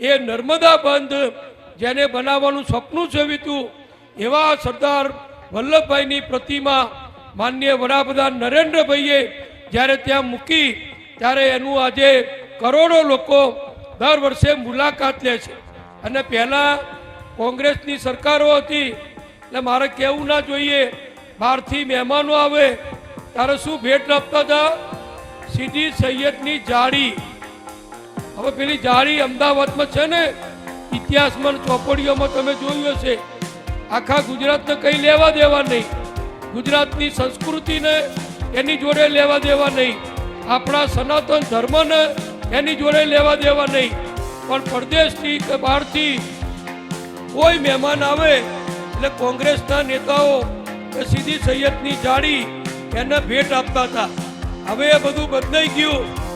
એ નર્મદા બંધ જેને બનાવવાનું સપનું સેવ્યું એવા સરદાર વલ્લભભાઈની પ્રતિમા માનનીય વડાપ્રધાન નરેન્દ્રભાઈએ જ્યારે ત્યાં મૂકી ત્યારે એનું આજે કરોડો લોકો દર વર્ષે મુલાકાત લે છે। અને પહેલાં કોંગ્રેસની સરકારો હતી એટલે મારે કહેવું ના જોઈએ, બહારથી મહેમાનો આવે ત્યારે શું ભેટ આપતા હતા? સીધી સૈયદની જાળી। હવે પેલી જાળી અમદાવાદમાં છે ને, ઇતિહાસમાં ચોપડીઓમાં તમે જોયું હશે, આખા ગુજરાતને કંઈ લેવા દેવા નહીં, ગુજરાતની સંસ્કૃતિને એની જોડે લેવા દેવા નહીં, આપણા સનાતન ધર્મને એની જોડે લેવા દેવા નહીં, પણ પરદેશથી કે બહારથી કોઈ મહેમાન આવે એટલે કોંગ્રેસના નેતાઓ સીધી સૈયદની જાળી એને ભેટ આપતા હતા। હવે એ બધું બદલાઈ ગયું।